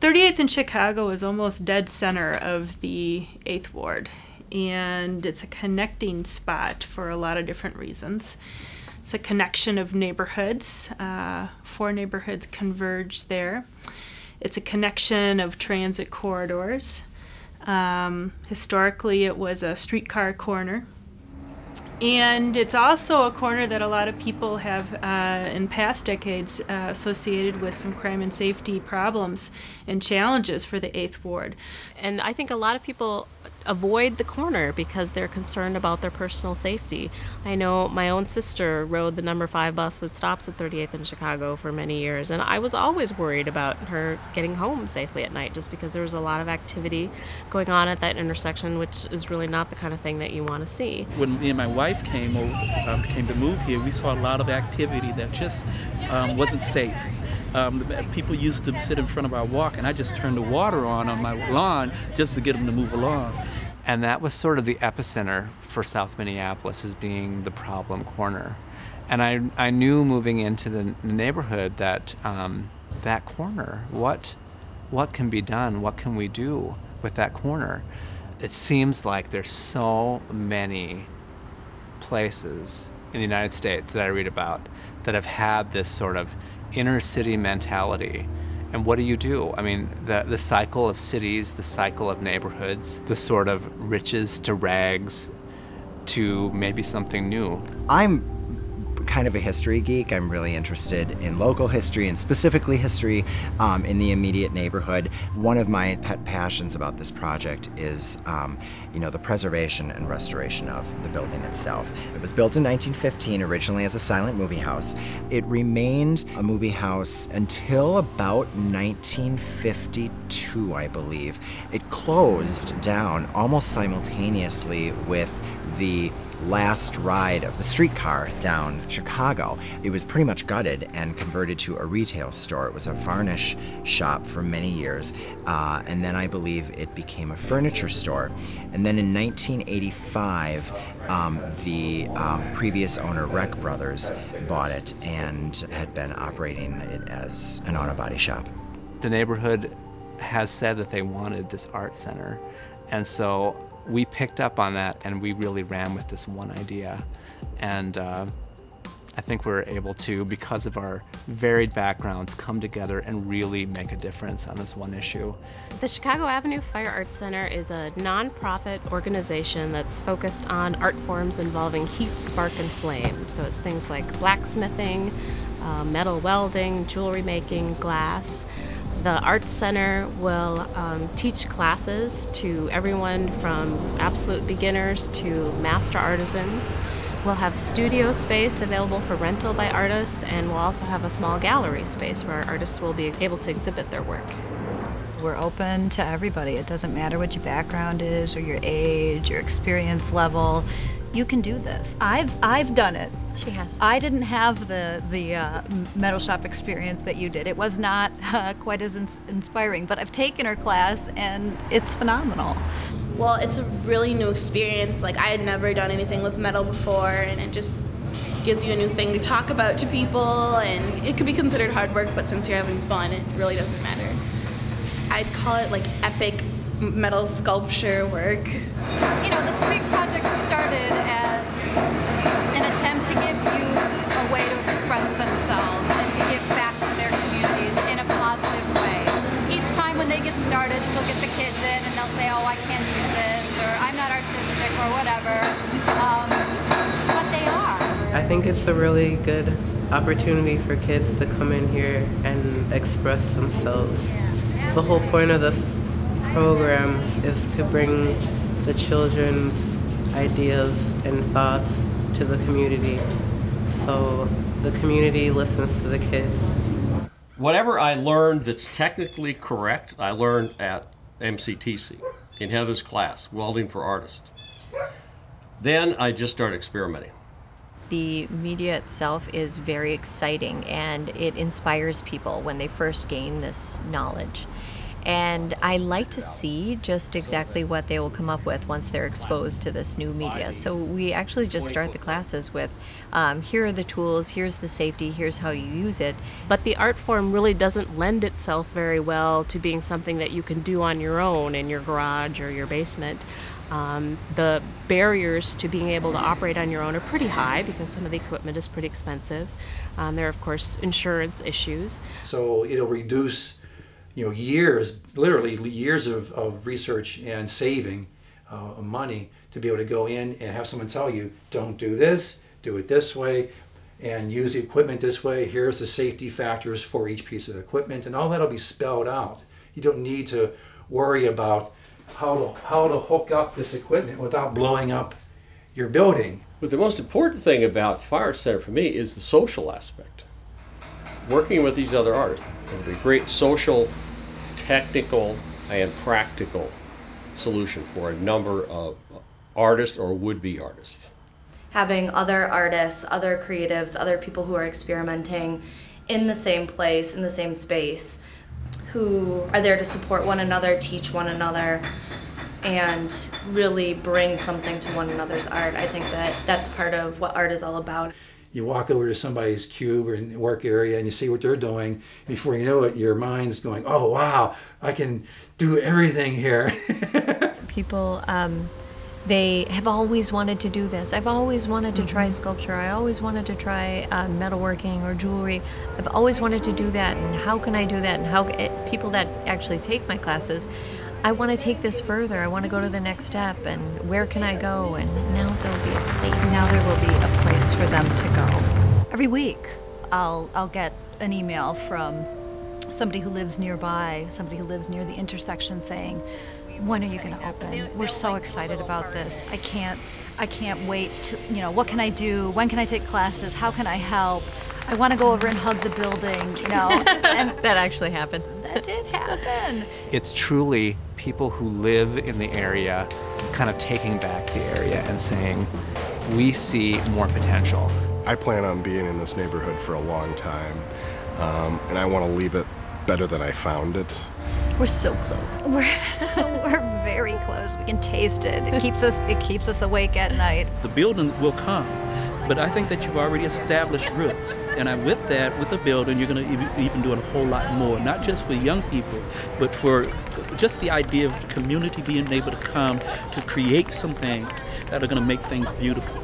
38th and Chicago is almost dead center of the 8th Ward, and it's a connecting spot for a lot of different reasons. It's a connection of neighborhoods. 4 neighborhoods converge there. It's a connection of transit corridors. Historically, it was a streetcar corner. And it's also a corner that a lot of people have, in past decades, associated with some crime and safety problems and challenges for the 8th Ward. And I think a lot of people avoid the corner because they're concerned about their personal safety. I know my own sister rode the number 5 bus that stops at 38th in Chicago for many years, and I was always worried about her getting home safely at night just because there was a lot of activity going on at that intersection, which is really not the kind of thing that you want to see. When me and my wife came to move here, we saw a lot of activity that just wasn't safe. People used to sit in front of our walk, and I just turned the water on my lawn just to get them to move along. And that was sort of the epicenter for South Minneapolis, as being the problem corner. And I knew moving into the neighborhood that that corner, what can be done? What can we do with that corner? It seems like there's so many places in the United States that I read about that have had this sort of inner city mentality. And what do? I mean, the cycle of cities, the cycle of neighborhoods, the sort of riches to rags to maybe something new. I'm kind of a history geek. I'm really interested in local history and specifically history in the immediate neighborhood. One of my pet passions about this project is the preservation and restoration of the building itself. It was built in 1915 originally as a silent movie house. It remained a movie house until about 1952, I believe. It closed down almost simultaneously with the last ride of the streetcar down Chicago. It was pretty much gutted and converted to a retail store. It was a varnish shop for many years, and then I believe it became a furniture store. And then in 1985, the previous owner, Rec Brothers, bought it and had been operating it as an auto body shop. The neighborhood has said that they wanted this art center, and so we picked up on that and we really ran with this one idea. And I think we're able to, because of our varied backgrounds, come together and really make a difference on this one issue. The Chicago Avenue Fire Arts Center is a nonprofit organization that's focused on art forms involving heat, spark, and flame. So it's things like blacksmithing, metal welding, jewelry making, glass. The Arts Center will teach classes to everyone from absolute beginners to master artisans. We'll have studio space available for rental by artists, and we'll also have a small gallery space where artists will be able to exhibit their work. We're open to everybody. It doesn't matter what your background is or your age, your experience level. You can do this. I've done it. She has. I didn't have the metal shop experience that you did. It was not quite as inspiring, but I've taken her class and it's phenomenal. Well, it's a really new experience. Like, I had never done anything with metal before, and it just gives you a new thing to talk about to people, and it could be considered hard work, but since you're having fun, it really doesn't matter. I'd call it like epic metal sculpture work. You know, the SPIG project started as an attempt to give youth a way to express themselves and to give back to their communities in a positive way. Each time when they get started, she'll get the kids in and they'll say, oh, I can't do this, or I'm not artistic, or whatever, but they are. I think it's a really good opportunity for kids to come in here and express themselves. The whole point of this program is to bring the children's ideas and thoughts to the community, so the community listens to the kids. Whatever I learned that's technically correct, I learned at MCTC in Heather's class, Welding for Artists. Then I just started experimenting. The media itself is very exciting, and it inspires people when they first gain this knowledge. And I like to see just exactly what they will come up with once they're exposed to this new media. So we actually just start the classes with, here are the tools, here's the safety, here's how you use it. But the art form really doesn't lend itself very well to being something that you can do on your own in your garage or your basement. The barriers to being able to operate on your own are pretty high because some of the equipment is pretty expensive. There are, of course, insurance issues. So it'll reduce, years, literally years of research and saving money to be able to go in and have someone tell you, don't do this, do it this way, and use the equipment this way. Here's the safety factors for each piece of equipment, and all that'll be spelled out. You don't need to worry about how to hook up this equipment without blowing up your building. But the most important thing about the Fire Arts Center for me is the social aspect. Working with these other artists, it'll be a great social, technical, and practical solution for a number of artists or would-be artists. Having other artists, other creatives, other people who are experimenting in the same place, in the same space, who are there to support one another, teach one another, and really bring something to one another's art. I think that that's part of what art is all about. You walk over to somebody's cube or work area and you see what they're doing. Before you know it, your mind's going, oh wow, I can do everything here. People, they have always wanted to do this. I've always wanted to try sculpture. I always wanted to try metalworking or jewelry. I've always wanted to do that, and how can I do that? And how people that actually take my classes, I want to take this further. I want to go to the next step, and where can I go? And now there'll be a place. Now there will be a place for them to go. Every week, I'll get an email from somebody who lives nearby, somebody who lives near the intersection saying, when are you going to open? We're so excited about this. I can't wait to, what can I do? When can I take classes? How can I help? I want to go over and hug the building, And that actually happened. That did happen. It's truly people who live in the area kind of taking back the area and saying, we see more potential. I plan on being in this neighborhood for a long time, and I want to leave it better than I found it. We're so close. We're very close. We can taste it. It keeps us awake at night. The building will come, but I think that you've already established roots. And with that, with the building, you're going to even do a whole lot more, not just for young people, but for just the idea of the community being able to come to create some things that are going to make things beautiful.